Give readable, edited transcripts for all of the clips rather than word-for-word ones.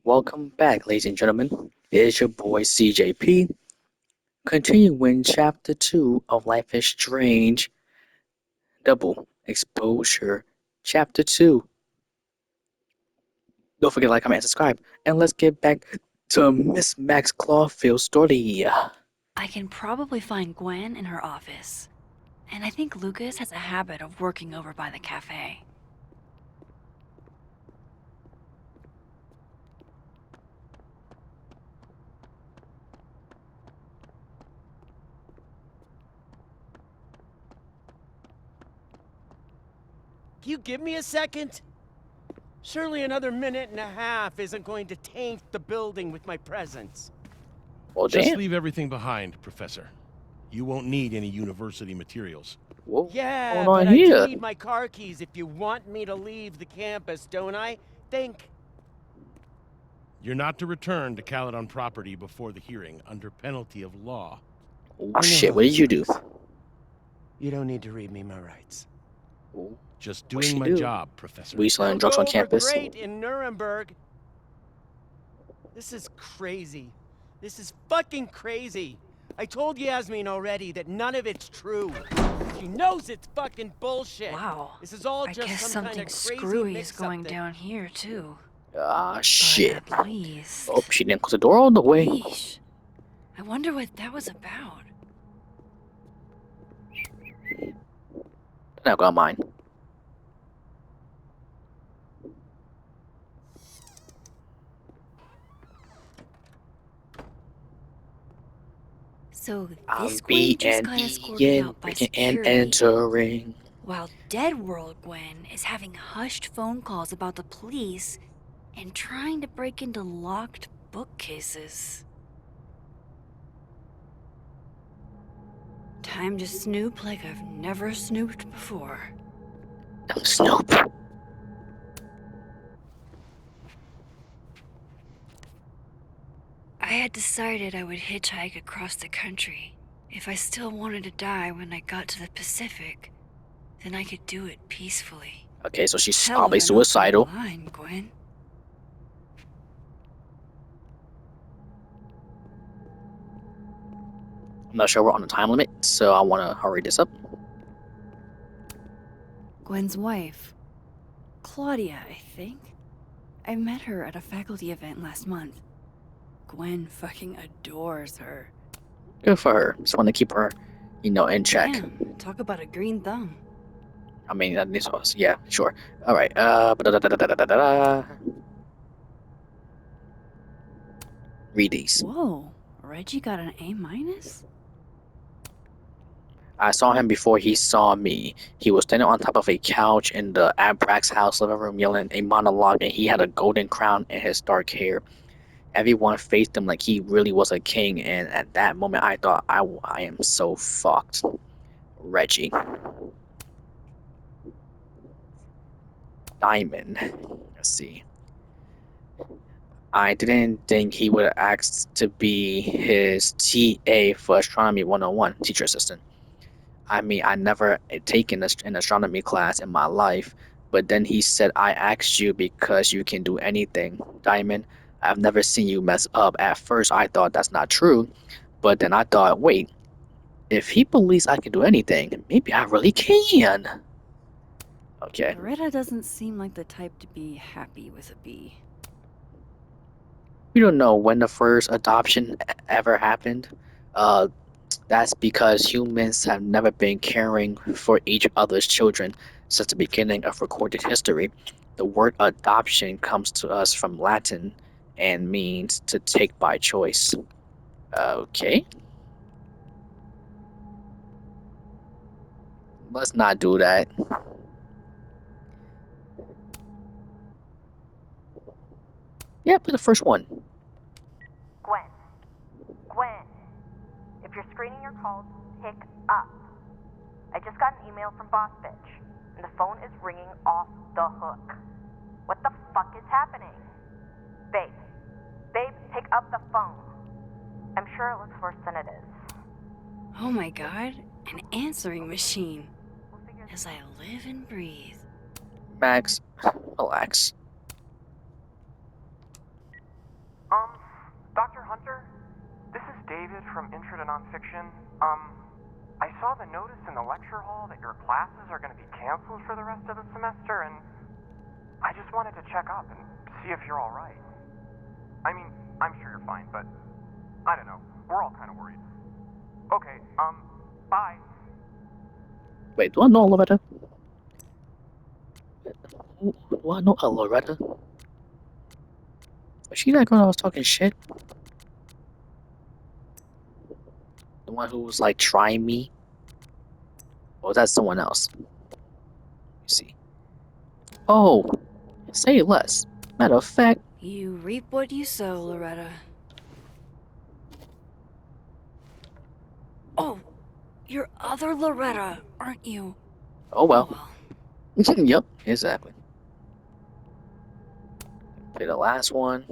Welcome back, ladies and gentlemen. It's your boy CJP, continuing Chapter 2 of Life is Strange Double Exposure Chapter 2. Don't forget to like, comment, and subscribe. And let's get back to Miss Max Clawfield's story. I can probably find Gwen in her office. And I think Lucas has a habit of working over by the cafe. Can you give me a second? Surely another minute and a half isn't going to taint the building with my presence. Well, Just damn. leave everything behind, Professor. You won't need any university materials. What's Yeah, going on but I do here? need my car keys if you want me to leave the campus, don't I? Think. You're not to return to Caledon property before the hearing, under penalty of law. Oh I know shit, how what did this you do? works. You don't need to read me my rights. Oh, Just what she doing my do? job, Professor. We selling That'll drugs go on over campus? great in Nuremberg. This is crazy. This is fucking crazy. I told Yasmin already that none of it's true. She knows it's fucking bullshit. Wow. This is all I just guess some kind something of crazy screwy is mix-up going that... down here, too. Ah, But shit. at least... Oh, she didn't close the door all the way. Yeesh. I wonder what that was about. Not gonna mind. So I'll this be Gwen just got escorted out by breaking and security, entering. while Dead World Gwen is having hushed phone calls about the police and trying to break into locked bookcases. Time to snoop like I've never snooped before. I'm Snoop. I had decided I would hitchhike across the country. If I still wanted to die when I got to the Pacific, then I could do it peacefully. Okay, so she's Hell probably of an opening suicidal. line, Gwen. I'm not sure we're on a time limit, so I want to hurry this up. Gwen's wife. Claudia, I think. I met her at a faculty event last month. Gwen fucking adores her. Good for her. Just want to keep her, in check. Damn, talk about a green thumb. I mean, this was, yeah, sure. All right. Read these. Whoa, Reggie got an A-? I saw him before he saw me. He was standing on top of a couch in the Abrax house living room yelling a monologue, and he had a golden crown in his dark hair. Everyone faced him like he really was a king, and at that moment I thought, I am so fucked. Reggie. Diamond. Let's see. I didn't think he would ask to be his TA for Astronomy 101, teacher assistant. I mean, I never taken an astronomy class in my life, but then he said, I asked you because you can do anything, Diamond. I've never seen you mess up. At first, I thought that's not true, but then I thought, wait, if he believes I can do anything, maybe I really can. Okay. Loretta doesn't seem like the type to be happy with a B. We don't know when the first adoption ever happened. That's because humans have never been caring for each other's children since the beginning of recorded history. The word adoption comes to us from Latin and means to take by choice. Okay. Let's not do that. Yeah, play the first one. Gwen. Gwen. If you're screening your calls, pick up. I just got an email from Boss Bitch, and the phone is ringing off the hook. What the fuck is happening? Babe. Babe, pick up the phone. I'm sure it looks worse than it is. Oh my god, an answering machine. We'll figure As I live and breathe. Max, relax. Dr. Hunter? This is David from Intro to Nonfiction. I saw the notice in the lecture hall that your classes are going to be canceled for the rest of the semester, and I just wanted to check up and see if you're alright. I mean, I'm sure you're fine, but I don't know. We're all kind of worried. Okay, bye. Wait, do I know Loretta? Do I know a Loretta? Was she that girl that was talking shit? The one who was like trying me? Or was that someone else? Let me see. Oh, say less. Matter of fact, You reap what you sow, Loretta. Oh, you're other Loretta, aren't you? oh well. well. Yep, exactly. Play the last one.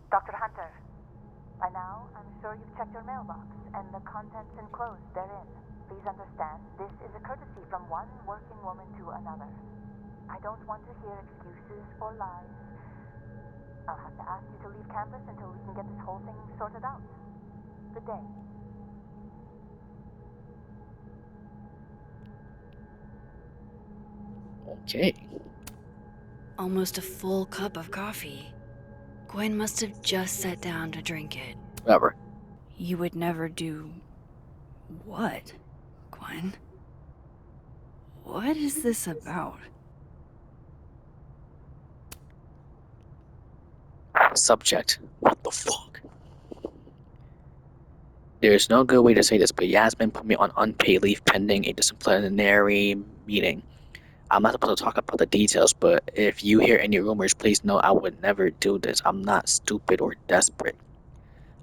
Dr. Hunter, by now, I'm sure you've checked your mailbox and the contents enclosed therein. Please understand, this is a courtesy from one working woman to another. I don't want to hear excuses or lies. I'll have to ask you to leave campus until we can get this whole thing sorted out. Good day. Okay. Almost a full cup of coffee. Gwen must have just sat down to drink it. Whatever. You would never do... what, Gwen? What is this about? Subject. What the fuck? There's no good way to say this, but Yasmin put me on unpaid leave pending a disciplinary meeting. I'm not supposed to talk about the details, but if you hear any rumors, please know I would never do this. I'm not stupid or desperate.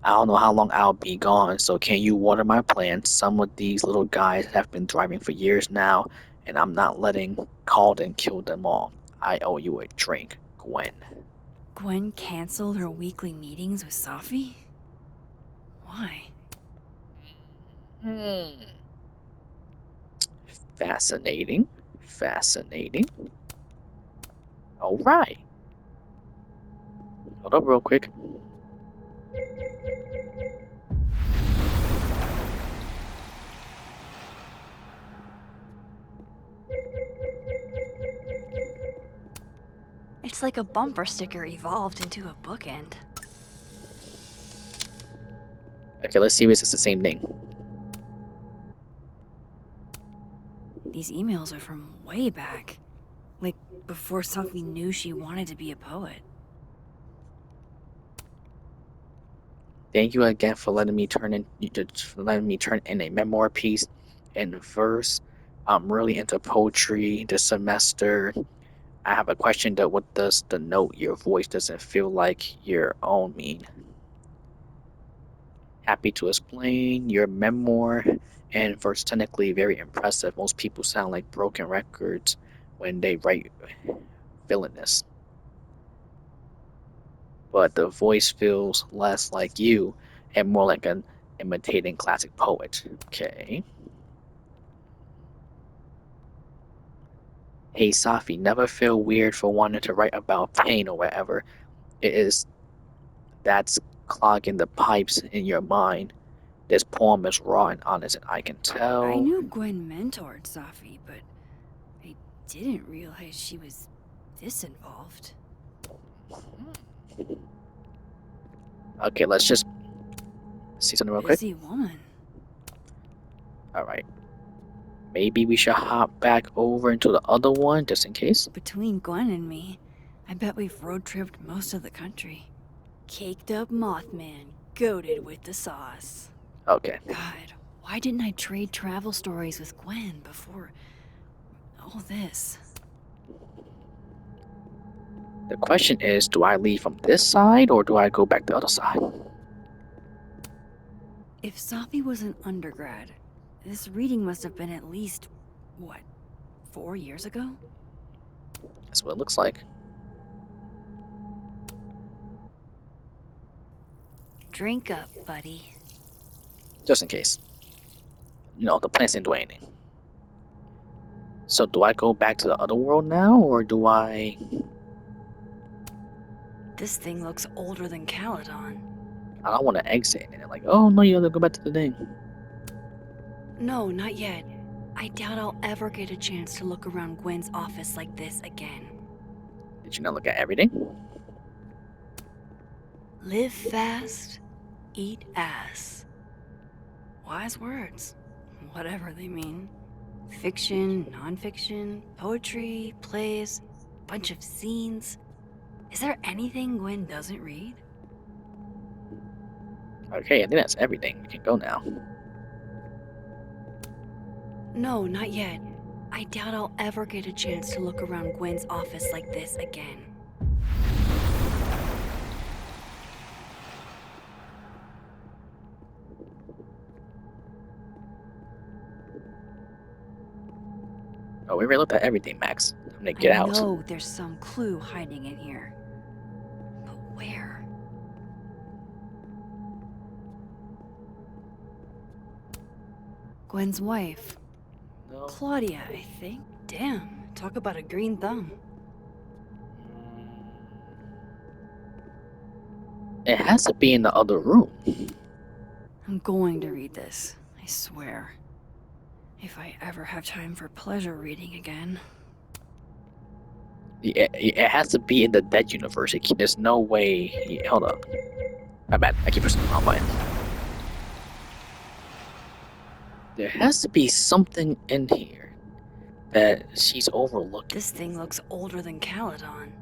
I don't know how long I'll be gone, so can you water my plants? Some of these little guys have been driving for years now, and I'm not letting Calden kill them all. I owe you a drink, Gwen. Gwen canceled her weekly meetings with Safi? Why? Fascinating. Fascinating. Alright. Hold up real quick. It's like a bumper sticker evolved into a bookend. Okay, let's see if it's the same thing. These emails are from way back. Like, before Safi knew she wanted to be a poet. Thank you again for letting me turn in a memoir piece in verse. I'm really into poetry this semester. I have a question though. What does the note your voice doesn't feel like your own mean? Happy to explain your memoir and verse technically very impressive. Most people sound like broken records when they write villainous. But the voice feels less like you and more like an imitating classic poet. Okay. Hey Safi, never feel weird for wanting to write about pain or whatever. It is that's clogging the pipes in your mind. This poem is raw and honest, and I can tell. I knew Gwen mentored Safi, but I didn't realize she was this involved. Okay, let's just see something real quick. Busy woman. Alright. Maybe we should hop back over into the other one just in case. Between Gwen and me, I bet we've road-tripped most of the country. Caked up Mothman, goated with the sauce. Okay. God, why didn't I trade travel stories with Gwen before all this? The question is, do I leave from this side or do I go back the other side? If Safi was an undergrad, this reading must have been at least, what, 4 years ago? That's what it looks like. Drink up, buddy. Just in case. You know, the plants didn't do anything. So do I go back to the other world now or do I... This thing looks older than Caledon. I don't want to exit. And they're like, oh no, you gotta go back to the thing. No, not yet. I doubt I'll ever get a chance to look around Gwen's office like this again. Did you not look at everything? Live fast, eat ass. Wise words, whatever they mean. Fiction, nonfiction, poetry, plays, bunch of scenes. Is there anything Gwen doesn't read? Okay, I think that's everything. We can go now. No, not yet. I doubt I'll ever get a chance to look around Gwen's office like this again. Oh, we already looked at everything, Max. I'm gonna get I out. know there's some clue hiding in here. But where? Gwen's wife. No. Claudia, I think. Damn, talk about a green thumb. It has to be in the other room. I'm going to read this, I swear. If I ever have time for pleasure reading again. It has to be in the dead universe. There's no way. Hold up. My bad. I keep pressing the wrong button. There has to be something in here that she's overlooked. This thing looks older than Caledon.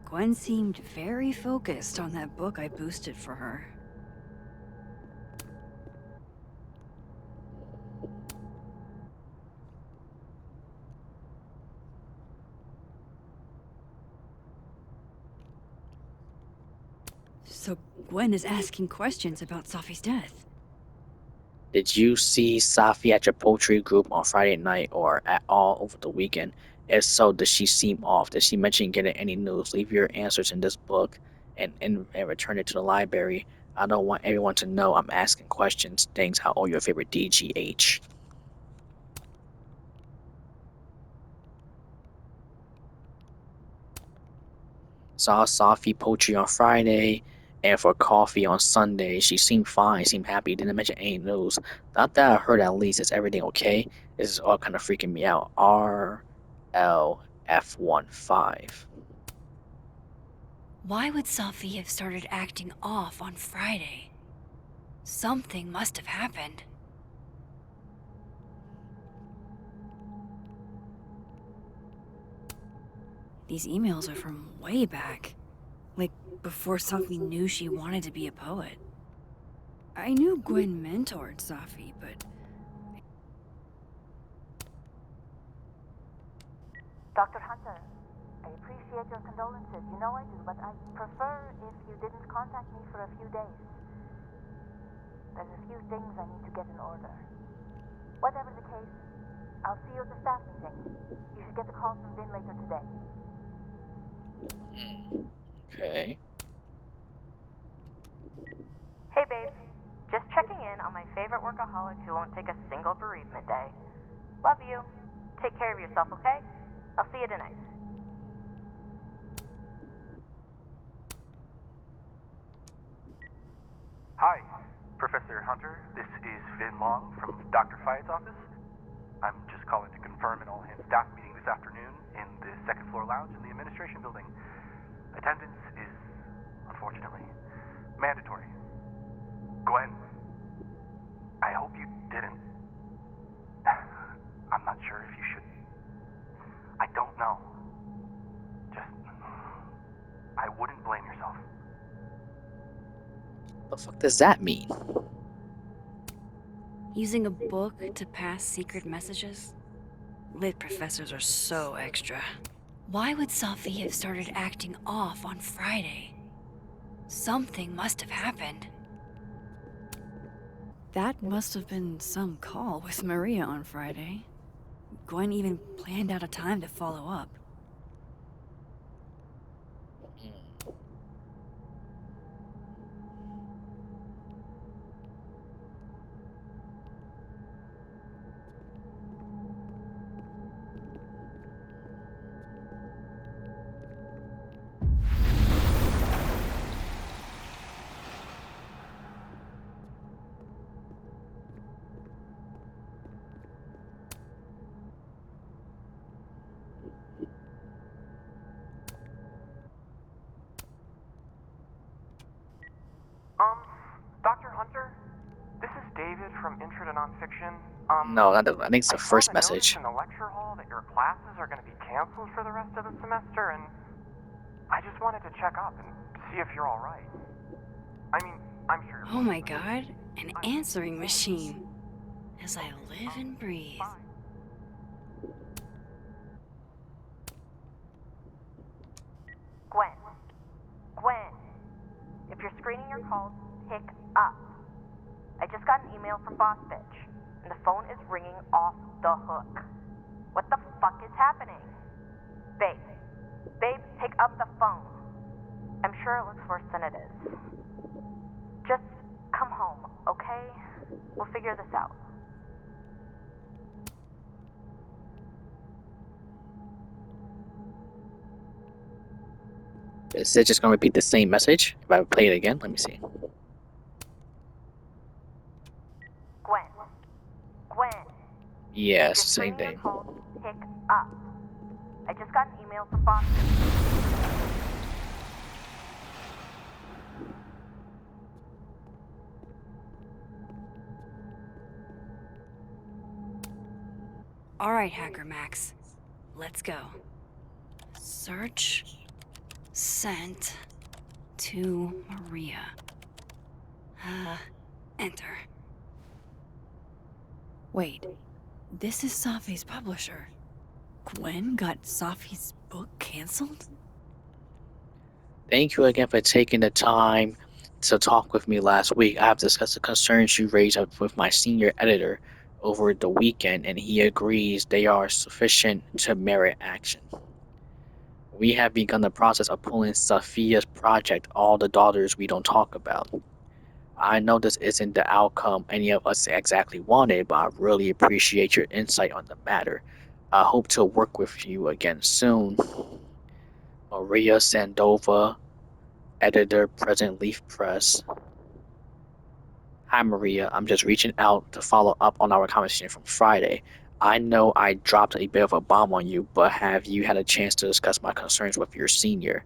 Gwen seemed very focused on that book I boosted for her. So Gwen is asking questions about Safi's death. Did you see Safi at your poetry group on Friday night or at all over the weekend? If so, does she seem off? Did she mention getting any news? Leave your answers in this book and return it to the library. I don't want everyone to know I'm asking questions. Things, how old your favorite DGH? Saw Safi poetry on Friday and for coffee on Sunday. She seemed fine, seemed happy, didn't mention any news. Not that I heard at least. Is everything okay? This is all kind of freaking me out. RLF15. Why would Safi have started acting off on Friday? Something must have happened. These emails are from way back. Like, before Safi knew she wanted to be a poet. I knew Gwen mentored Safi, but... Dr. Hunter, I appreciate your condolences. You know I do, but I prefer if you didn't contact me for a few days. There's a few things I need to get in order. Whatever the case, I'll see you at the staff meeting. You should get the call from Vin later today. Okay. Hey babe, just checking in on my favorite workaholic who won't take a single bereavement day. Love you. Take care of yourself, okay? I'll see you tonight. Hi, Professor Hunter. This is Vin Long from Dr. Fayed's office. I'm just calling to confirm an all-hands staff meeting this afternoon in the second floor lounge in the administration building. Attendance is, unfortunately, mandatory. Gwen, I hope you didn't. I'm not sure if you should. I don't know. Just, I wouldn't blame yourself. The fuck does that mean? Using a book to pass secret messages? Lit professors are so extra. Why would Safi have started acting off on Friday? Something must have happened. That must have been some call with Maria on Friday. Gwen even planned out a time to follow up. David from Intro to Nonfiction. No, not the, I think it's the I saw first the message. notice in the lecture hall that your classes are going to be canceled for the rest of the semester, and I just wanted to check up and see if you're all right. I mean, I'm sure you're Oh my god, an answering machine. As I live and breathe. fine. Gwen. Gwen. If you're screening your calls, pick up. I just got an email from Boss Bitch, and the phone is ringing off the hook. What the fuck is happening? Babe. Babe, pick up the phone. I'm sure it looks worse than it is. Just come home, okay? We'll figure this out. Is it just gonna repeat the same message? If I play it again, let me see. Gwen. Gwen. Yes, If you're same screening your thing. calls, pick up. I just got an email from Boss Bitch. Alright, Hacker Max. Let's go. Search. Sent. To Maria. Enter. Wait. This is Safi's publisher. Gwen got Safi's book canceled? Thank you again for taking the time to talk with me last week. I have discussed the concerns you raised with my senior editor over the weekend, and he agrees they are sufficient to merit action. We have begun the process of pulling Sophia's project, All the Daughters We Don't Talk About. I know this isn't the outcome any of us exactly wanted, but I really appreciate your insight on the matter. I hope to work with you again soon. Maria Sandova, editor, Present Leaf Press. Hi Maria, I'm just reaching out to follow up on our conversation from Friday. I know I dropped a bit of a bomb on you, but have you had a chance to discuss my concerns with your senior?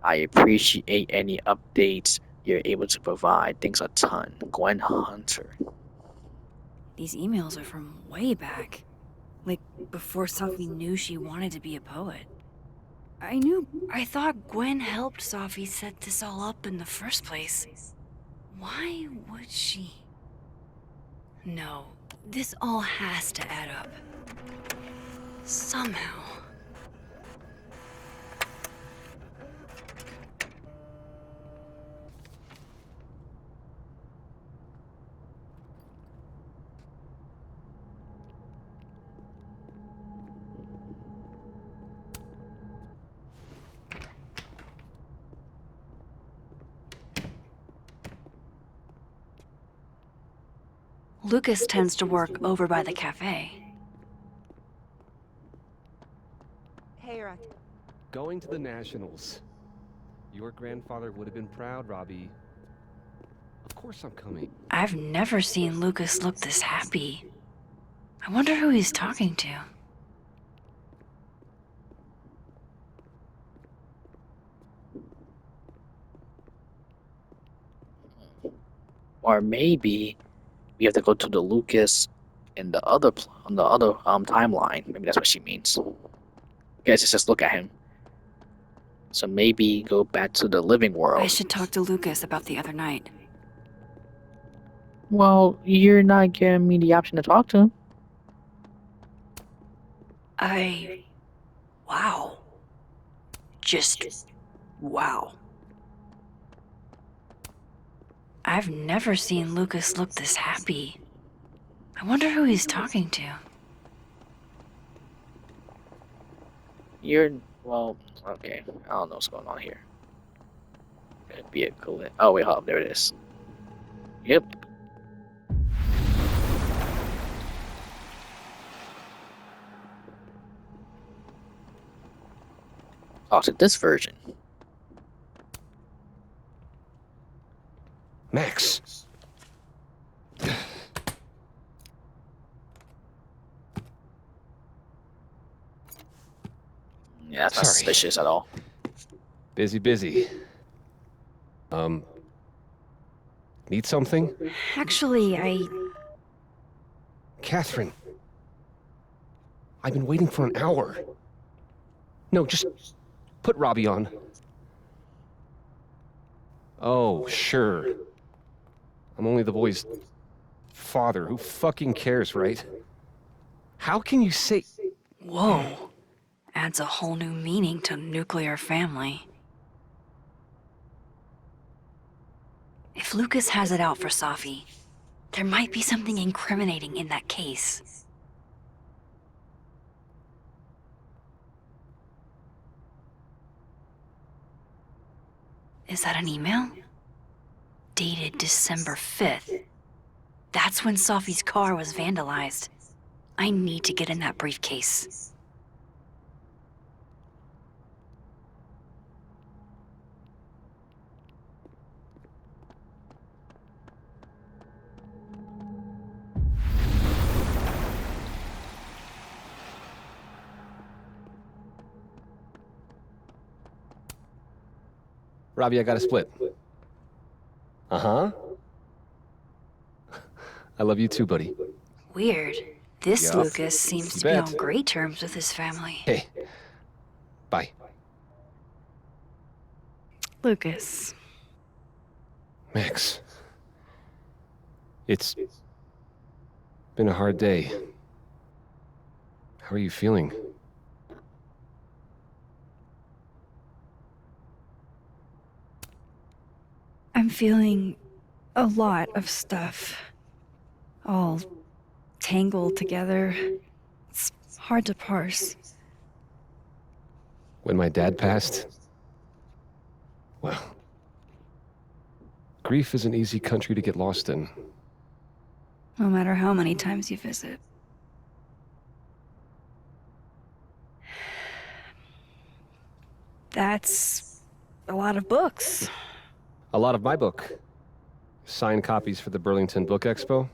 I appreciate any updates you're able to provide. Thanks a ton. Gwen Hunter. These emails are from way back. Like, before Safi knew she wanted to be a poet. I thought Gwen helped Safi set this all up in the first place. Why would she? No, this all has to add up. Somehow. Lucas tends to work over by the cafe. Hey, Rock. Going to the Nationals. Your grandfather would have been proud, Robbie. Of course I'm coming. I've never seen Lucas look this happy. I wonder who he's talking to. Or maybe we have to go to the Lucas in the other on the other timeline. Maybe that's what she means. Guys, just look at him. So maybe go back to the living world. I should talk to Lucas about the other night. Well, you're not giving me the option to talk to him. Wow. Just wow. I've never seen Lucas look this happy. I wonder who he's talking to. Well, okay. I don't know what's going on here. Could be a glitch. Oh, wait, hold up. There it is. Yep. Also, this version. Max! Yeah, that's not Sorry. suspicious at all. Busy. Need something? Actually, Catherine. I've been waiting for an hour. No, just put Robbie on. Oh, sure. I'm only the boy's father. Who fucking cares, right? How can you say... Whoa. Adds a whole new meaning to nuclear family. If Lucas has it out for Safi, there might be something incriminating in that case. Is that an email? Dated December 5th. That's when Safi's car was vandalized. I need to get in that briefcase. Robbie, I got a split. Uh-huh. I love you too, buddy. Weird. This Yup. Lucas seems You to be bet. on great terms with his family. Hey. Bye. Lucas. Max. It's been a hard day. How are you feeling? I'm feeling a lot of stuff. All tangled together. It's hard to parse. When my dad passed, well, grief is an easy country to get lost in. No matter how many times you visit. That's a lot of books. A lot of my book. Signed copies for the Burlington Book Expo.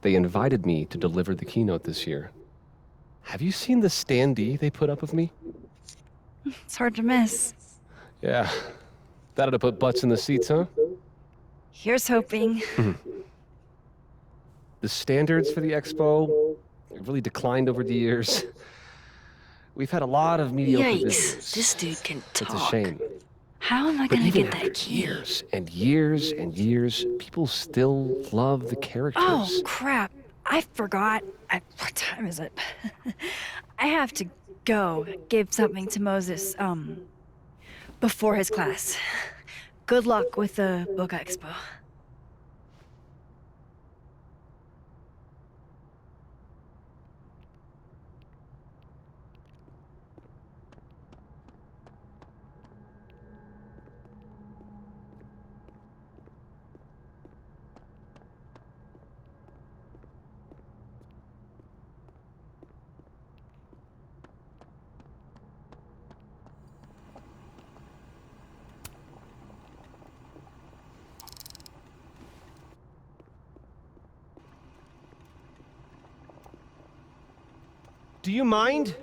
They invited me to deliver the keynote this year. Have you seen the standee they put up of me? It's hard to miss. Yeah. That'd have put butts in the seats, huh? Here's hoping. The standards for the expo have really declined over the years. We've had a lot of mediocre Yikes, visitors. this dude can talk. It's a shame. How am I But gonna even get after that key? years and years and years, people still love the characters. Oh, crap. I forgot. What time is it? I have to go give something to Moses, before his class. Good luck with the book expo. Do you mind?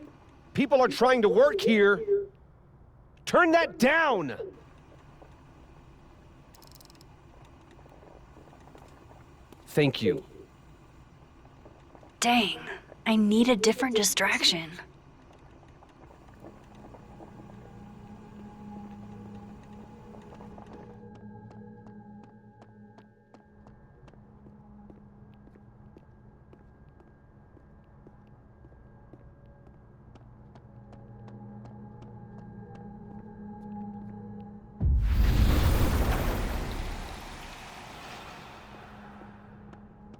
People are trying to work here. Turn that down! Thank you. Dang, I need a different distraction.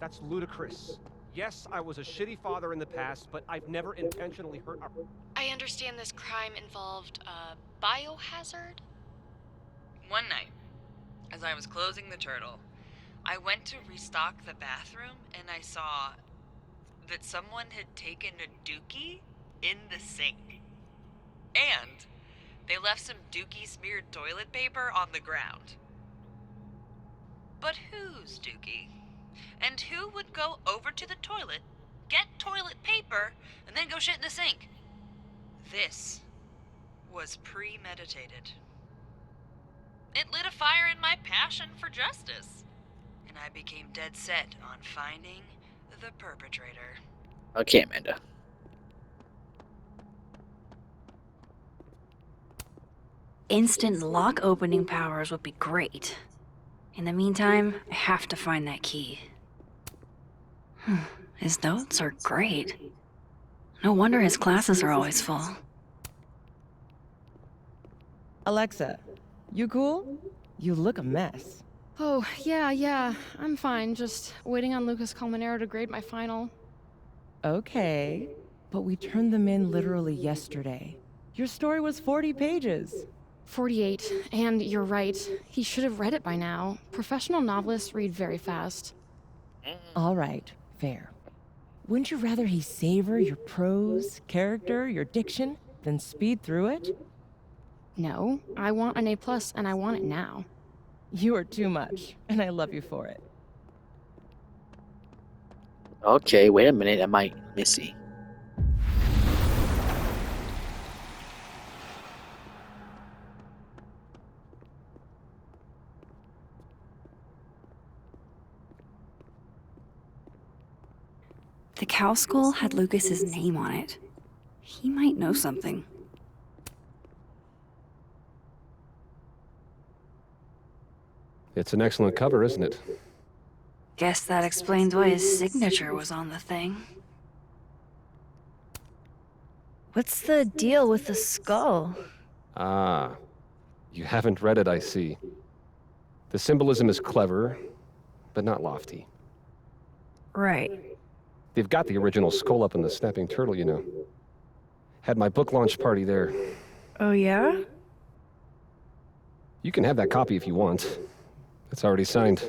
That's ludicrous. Yes, I was a shitty father in the past, but I've never intentionally hurt our... I understand this crime involved a biohazard? One night, as I was closing the turtle, I went to restock the bathroom and I saw that someone had taken a dookie in the sink. And they left some dookie smeared toilet paper on the ground. But whose dookie? And who would go over to the toilet, get toilet paper, and then go shit in the sink? This was premeditated. It lit a fire in my passion for justice, and I became dead set on finding the perpetrator. Okay, Amanda. Instant lock opening powers would be great. In the meantime, I have to find that key. His notes are great. No wonder his classes are always full. Alexa, you cool? You look a mess. Oh, yeah, I'm fine. Just waiting on Lucas Colmenero to grade my final. Okay, but we turned them in literally yesterday. Your story was 40 pages. 48, and you're right. He should have read it by now. Professional novelists read very fast. All right, fair. Wouldn't you rather he savor your prose, character, your diction, than speed through it? No, I want an A+, and I want it now. You are too much, and I love you for it. Okay, wait a minute. Let me see. The Cow Skull had Lucas's name on it. He might know something. It's an excellent cover, isn't it? Guess that explains why his signature was on the thing. What's the deal with the skull? Ah, you haven't read it, I see. The symbolism is clever, but not lofty. Right. They've got the original skull up in the Snapping Turtle, you know. Had my book launch party there. Oh, yeah? You can have that copy if you want. It's already signed.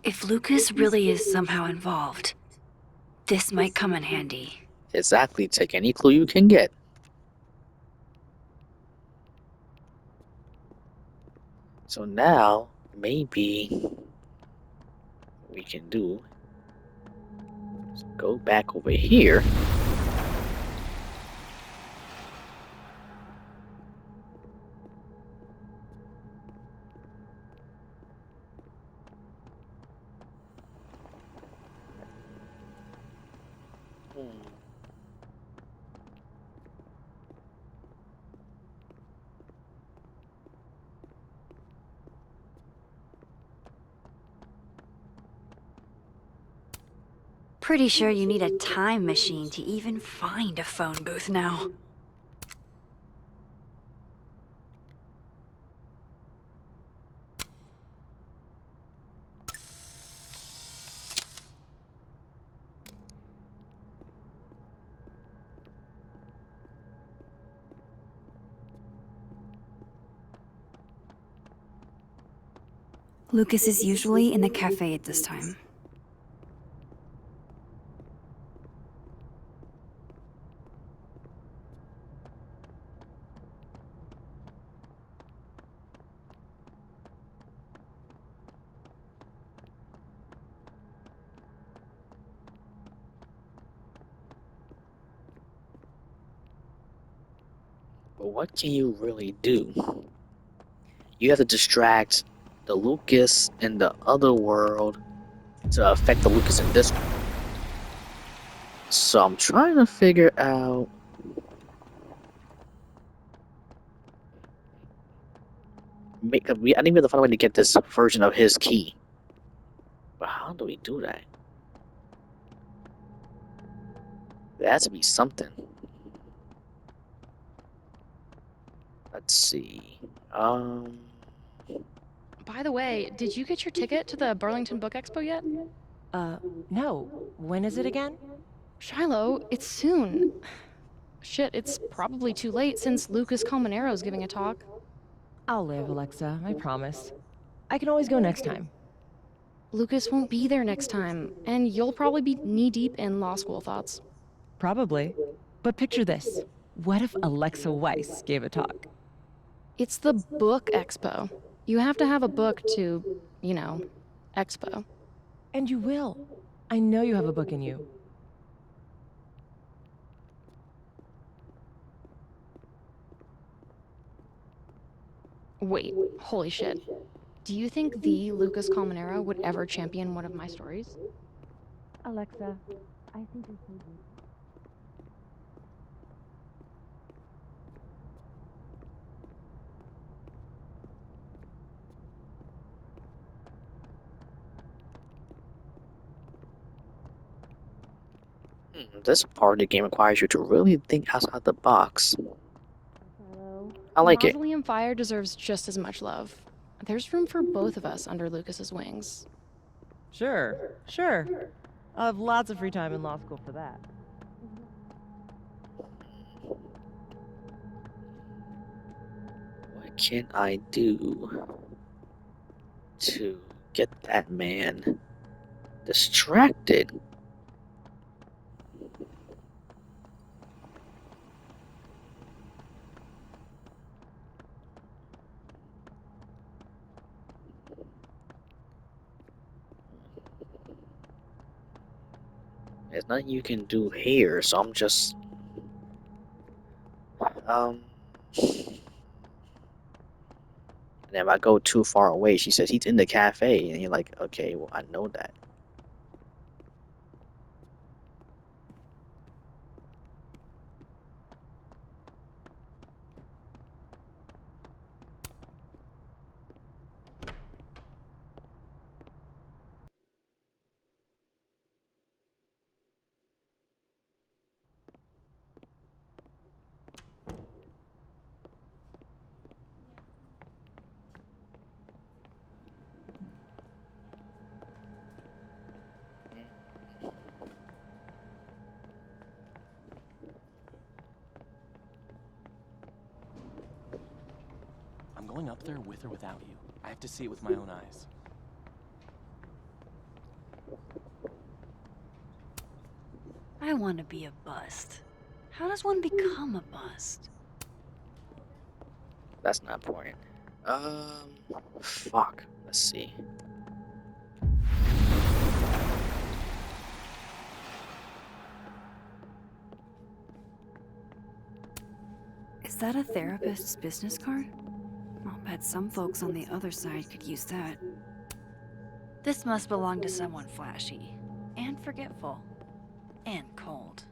If Lucas really is somehow involved, this might come in handy. Exactly. Take any clue you can get. So now, maybe we can do is go back over here. Pretty sure you need a time machine to even find a phone booth now. Lucas is usually in the cafe at this time. But what can you really do? You have to distract the Lucas in the other world to affect the Lucas in this one. So I'm trying to figure out I didn't even find a way to get this version of his key. But how do we do that? There has to be something. Let's see. By the way, did you get your ticket to the Burlington Book Expo yet? No. When is it again? Shiloh, it's soon. Shit, it's probably too late since Lucas Colmenero's giving a talk. I'll live, Alexa, I promise. I can always go next time. Lucas won't be there next time, and you'll probably be knee-deep in law school thoughts. Probably. But picture this. What if Alexa Weiss gave a talk? It's the Book Expo. You have to have a book to, you know, expo. And you will. I know you have a book in you. Wait, holy shit. Do you think the Lucas Colmenero would ever champion one of my stories? Alexa, I think you're so good. This part of the game requires you to really think outside the box. Hello. I like it. Mausoleum Fire deserves just as much love. There's room for both of us under Lucas's wings. Sure. I'll have lots of free time in law school for that. What can I do to get that man distracted? There's nothing you can do here, so I'm just and if I go too far away, she says he's in the cafe, and you're like, okay, well, I know that. I'm going up there with or without you. I have to see it with my own eyes. I want to be a bust. How does one become a bust? That's not important. Fuck. Let's see. Is that a therapist's business card? I'll bet some folks on the other side could use that. This must belong to someone flashy, and forgetful, and cold.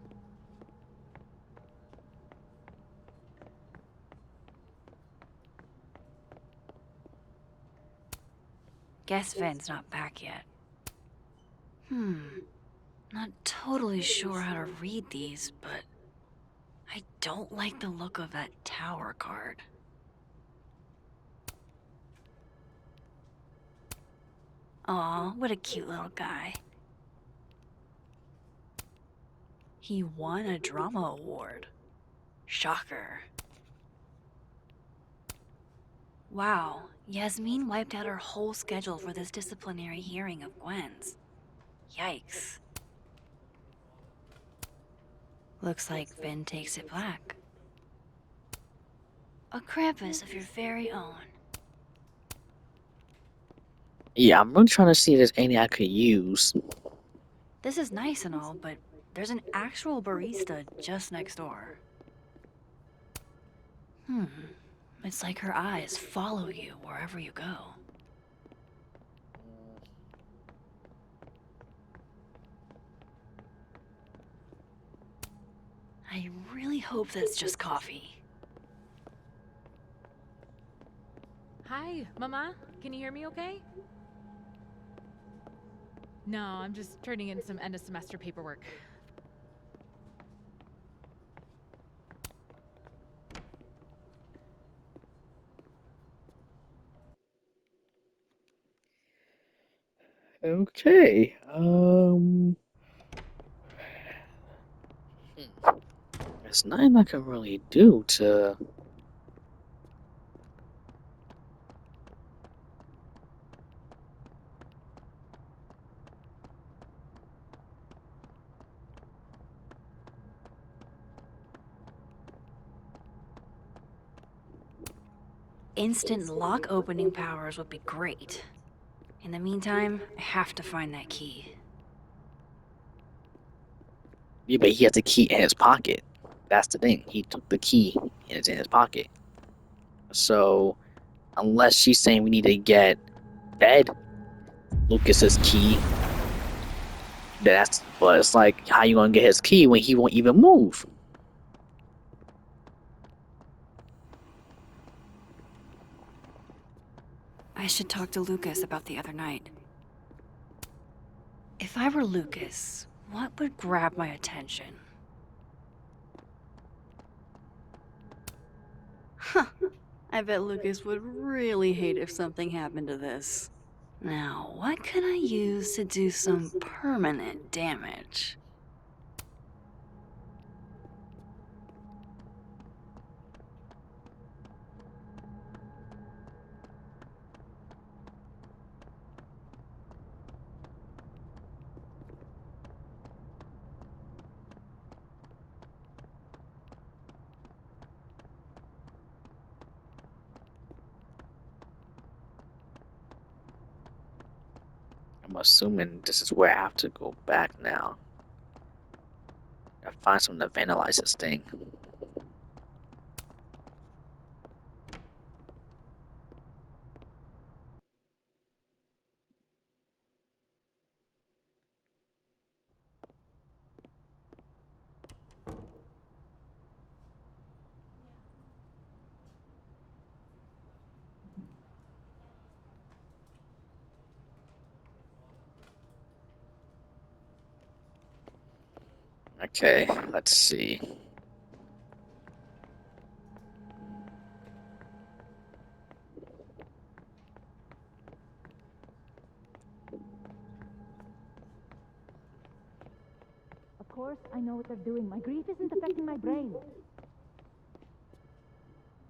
Guess Ven's not back yet. Not totally sure how to read these, but I don't like the look of that tower card. Aw, what a cute little guy. He won a drama award. Shocker. Wow, Yasmin wiped out her whole schedule for this disciplinary hearing of Gwen's. Yikes. Looks like Ven takes it black. A Krampus of your very own. Yeah, I'm really trying to see if there's any I could use. This is nice and all, but there's an actual barista just next door. It's like her eyes follow you wherever you go. I really hope that's just coffee. Hi, Mama. Can you hear me okay? No, I'm just turning in some end of semester paperwork. Okay. There's nothing I can really do to. Instant lock opening powers would be great. In the meantime, I have to find that key. Yeah, but he has the key in his pocket. That's the thing. He took the key and it's in his pocket. So Unless she's saying we need to get Ed Lucas's key. But it's like, how you gonna get his key when he won't even move? I should talk to Lucas about the other night. If I were Lucas, what would grab my attention? Huh. I bet Lucas would really hate if something happened to this. Now, what can I use to do some permanent damage? I'm assuming this is where I have to go back now. I find something to vandalize this thing. Okay, let's see. Of course, I know what they're doing. My grief isn't affecting my brain.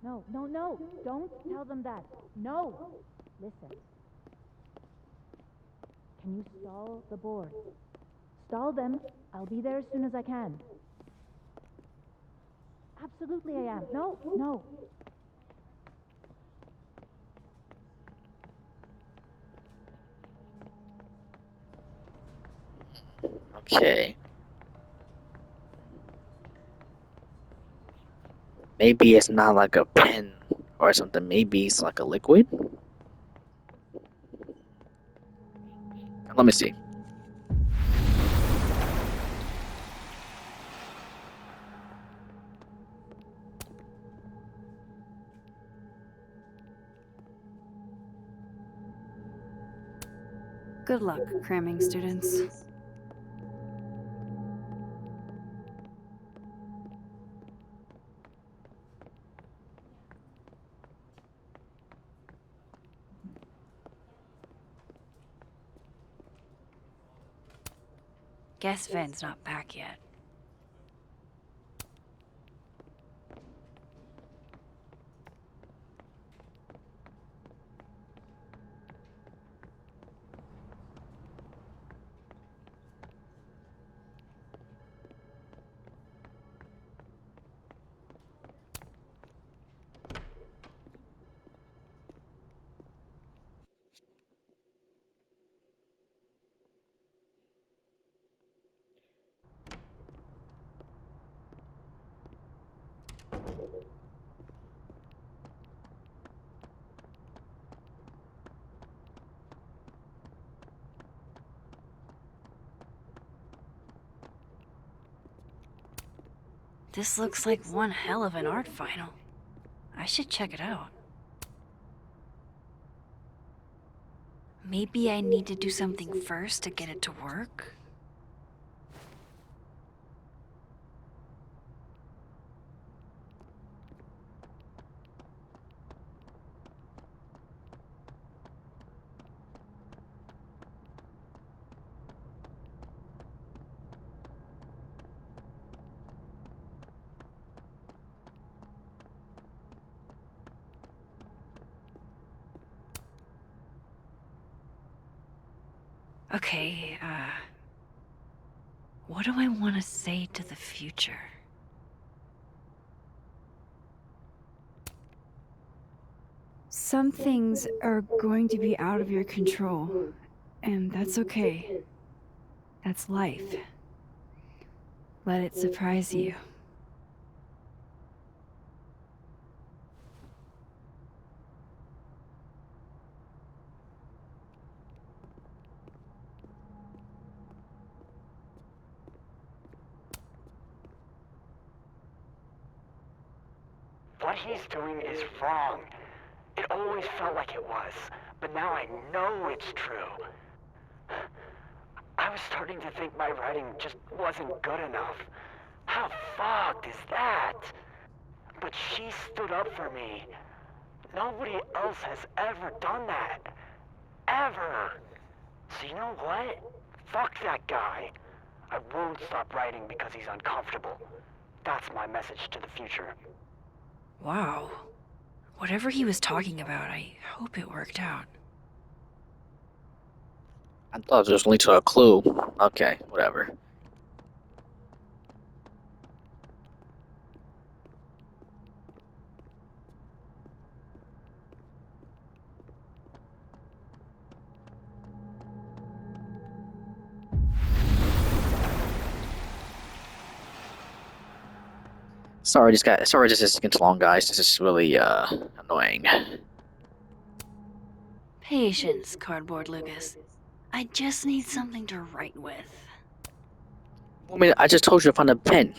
No, no, no. Don't tell them that. No. Listen. Can you stall the board? Stall them. I'll be there as soon as I can. Absolutely I am. No, no. Okay. Maybe it's not like a pen or something. Maybe it's like a liquid. Let me see. Good luck, cramming students. Guess Ven's not back yet. This looks like one hell of an art final. I should check it out. Maybe I need to do something first to get it to work? Okay, what do I want to say to the future? Some things are going to be out of your control, and that's okay. That's life. Let it surprise you. What he's doing is wrong. It always felt like it was, but now I know it's true. I was starting to think my writing just wasn't good enough. How fucked is that? But she stood up for me. Nobody else has ever done that. Ever. So you know what? Fuck that guy. I won't stop writing because he's uncomfortable. That's my message to the future. Wow. Whatever he was talking about, I hope it worked out. I thought it was lead to a clue. Okay, whatever. Sorry, this is getting long, guys. This is really annoying. Patience, Cardboard Lucas. I just need something to write with. I mean, I just told you to find a pen.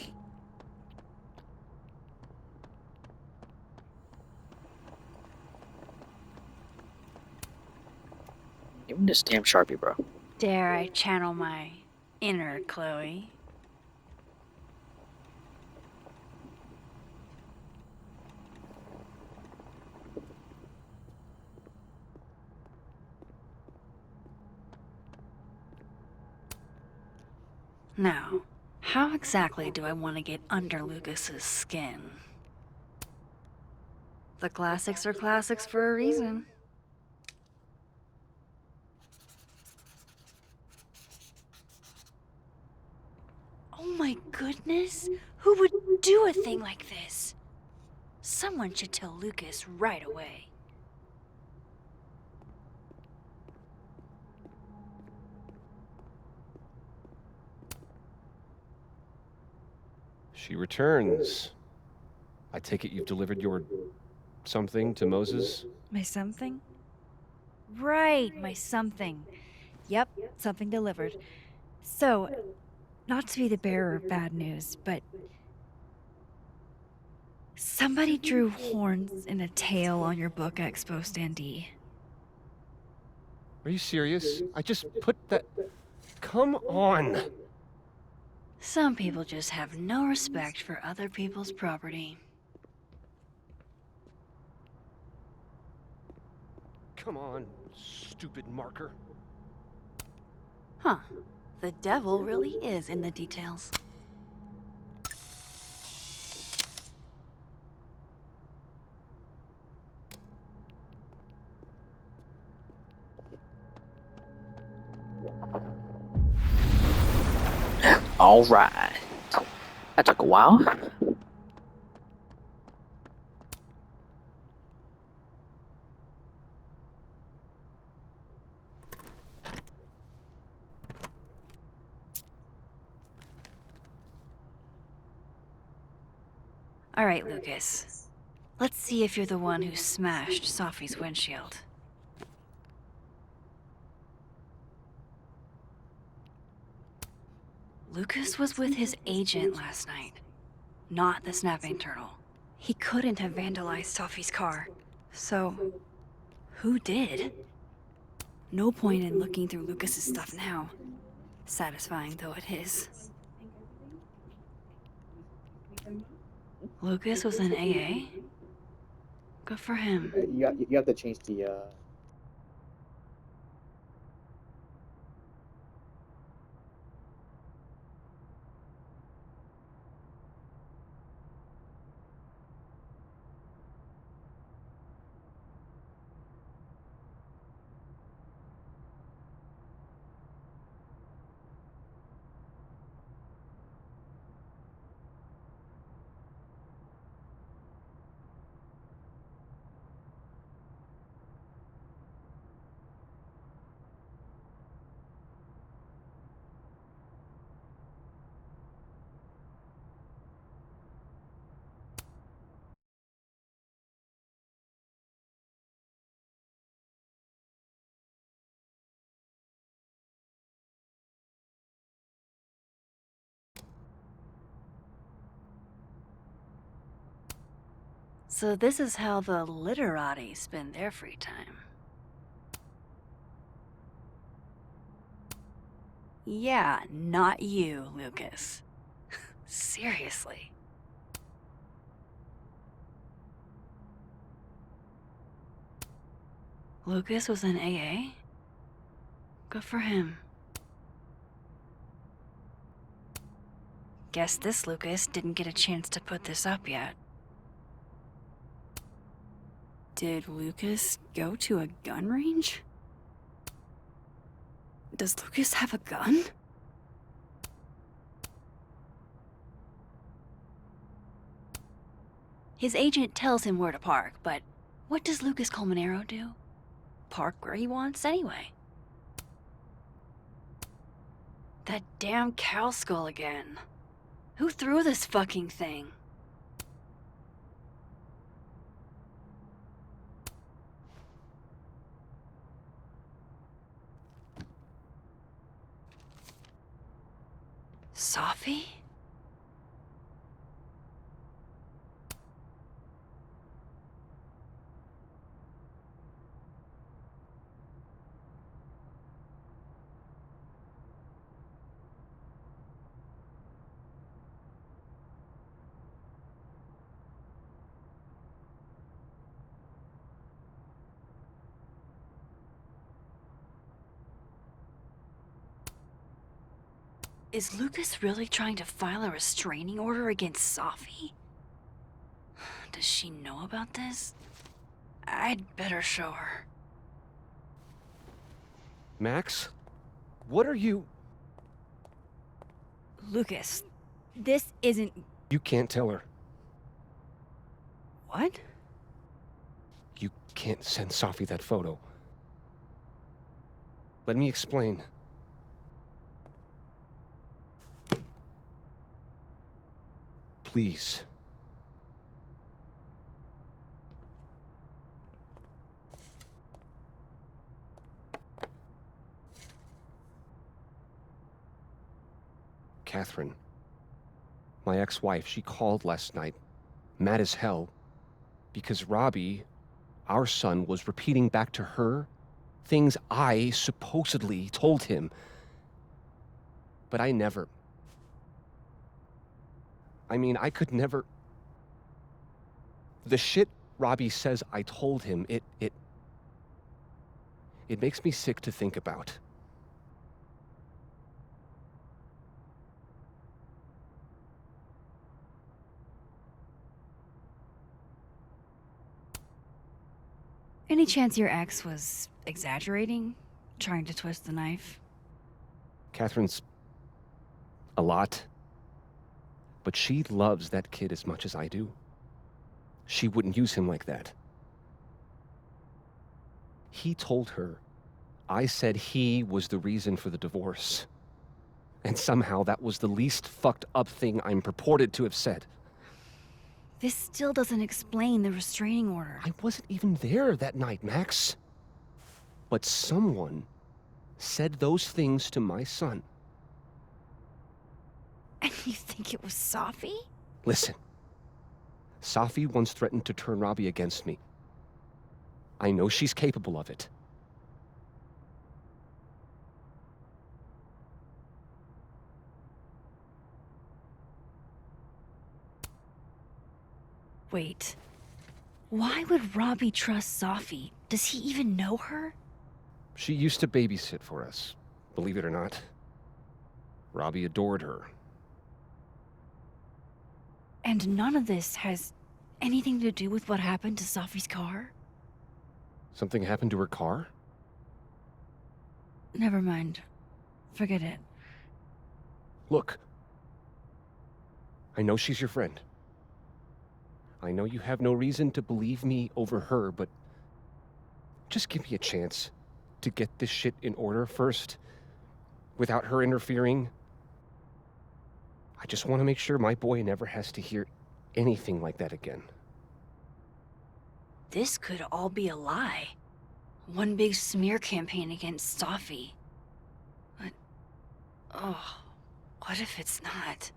Give me this damn Sharpie, bro. Dare I channel my inner Chloe? Now, how exactly do I want to get under Lucas's skin? The classics are classics for a reason. Oh my goodness! Who would do a thing like this? Someone should tell Lucas right away. She returns. I take it you've delivered your something to Moses? My something? Right, my something. Yep, something delivered. So, not to be the bearer of bad news, but somebody drew horns and a tail on your book expo standee. Are you serious? I just put that... Come on! Some people just have no respect for other people's property. Come on, stupid marker. Huh. The devil really is in the details. All right. That took a while. All right, Lucas. Let's see if you're the one who smashed Sophie's windshield. Lucas was with his agent last night, not the snapping turtle. He couldn't have vandalized Sophie's car. So, who did? No point in looking through Lucas's stuff now. Satisfying though it is. Lucas was in AA? Good for him. You have to change the So this is how the literati spend their free time. Yeah, not you, Lucas. Seriously. Lucas was in AA? Good for him. Guess this Lucas didn't get a chance to put this up yet. Did Lucas go to a gun range? Does Lucas have a gun? His agent tells him where to park, but what does Lucas Colmenero do? Park where he wants anyway. That damn cow skull again. Who threw this fucking thing? Safi? Is Lucas really trying to file a restraining order against Safi? Does she know about this? I'd better show her. Max? What are you... Lucas, this isn't... You can't tell her. What? You can't send Safi that photo. Let me explain. Please. Catherine, my ex-wife, she called last night, mad as hell, because Robbie, our son, was repeating back to her things I supposedly told him. But I never... I mean, I could never... The shit Robbie says I told him, it makes me sick to think about. Any chance your ex was exaggerating? Trying to twist the knife? Catherine's... a lot. But she loves that kid as much as I do. She wouldn't use him like that. He told her I said he was the reason for the divorce. And somehow that was the least fucked up thing I'm purported to have said. This still doesn't explain the restraining order. I wasn't even there that night, Max. But someone said those things to my son. And you think it was Safi? Listen. Safi once threatened to turn Robbie against me. I know she's capable of it. Wait. Why would Robbie trust Safi? Does he even know her? She used to babysit for us, believe it or not. Robbie adored her. And none of this has anything to do with what happened to Safi's car? Something happened to her car? Never mind. Forget it. Look. I know she's your friend. I know you have no reason to believe me over her, but just give me a chance to get this shit in order first, without her interfering. I just want to make sure my boy never has to hear anything like that again. This could all be a lie. One big smear campaign against Safi. But, oh, what if it's not?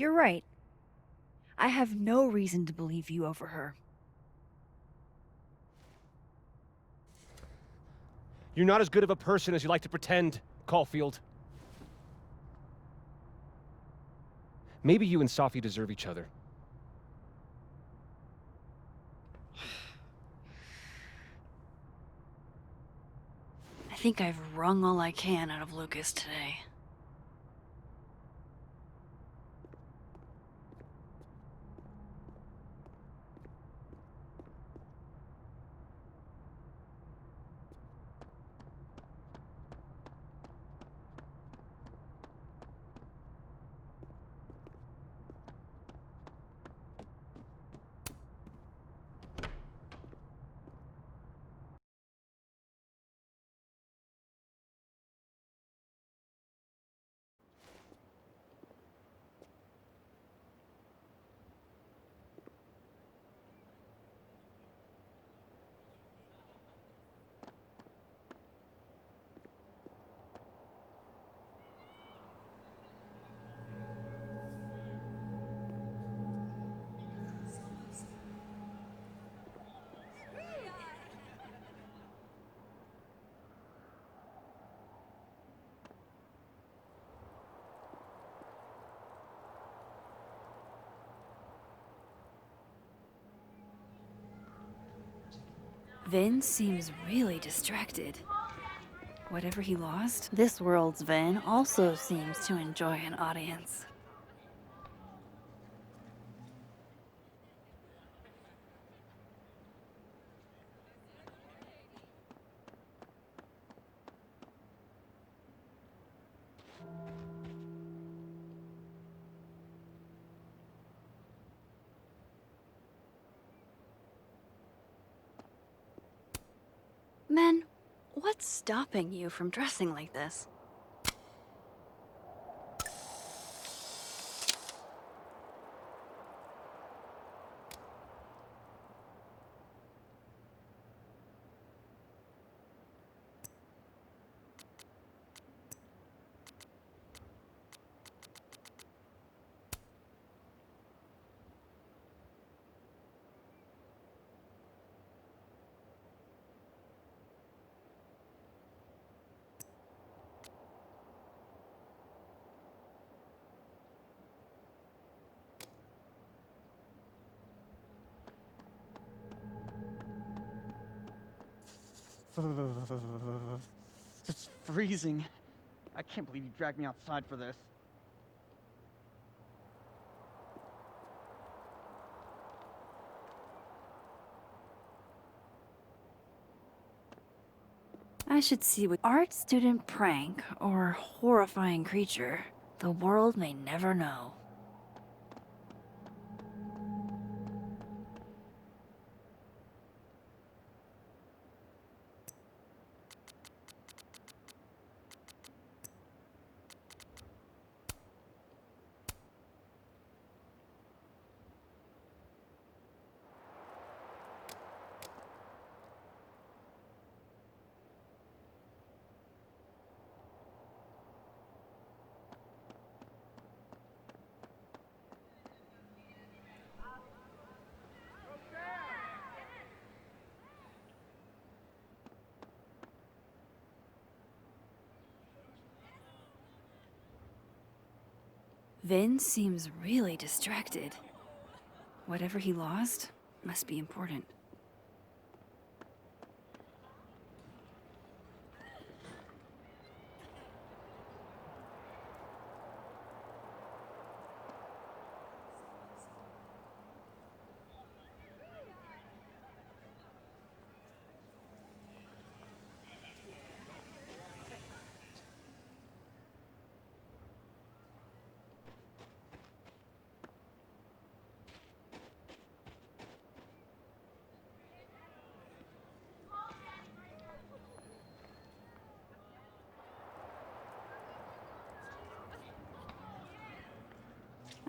You're right. I have no reason to believe you over her. You're not as good of a person as you like to pretend, Caulfield. Maybe you and Sophie deserve each other. I think I've wrung all I can out of Lucas today. Vin seems really distracted. Whatever he lost, this world's Vin also seems to enjoy an audience. Men, what's stopping you from dressing like this? It's freezing. I can't believe you dragged me outside for this. I should see what art student prank or horrifying creature. The world may never know. Vin seems really distracted. Whatever he lost must be important.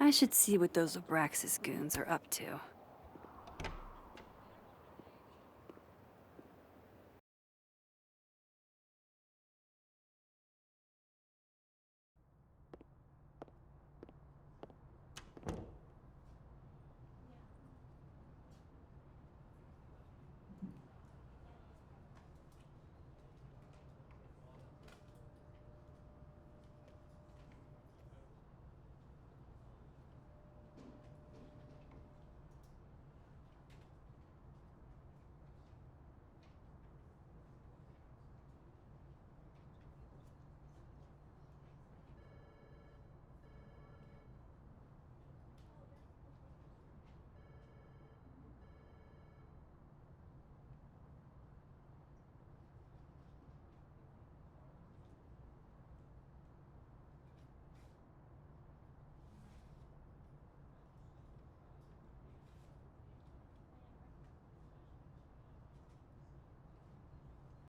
I should see what those Abraxas goons are up to.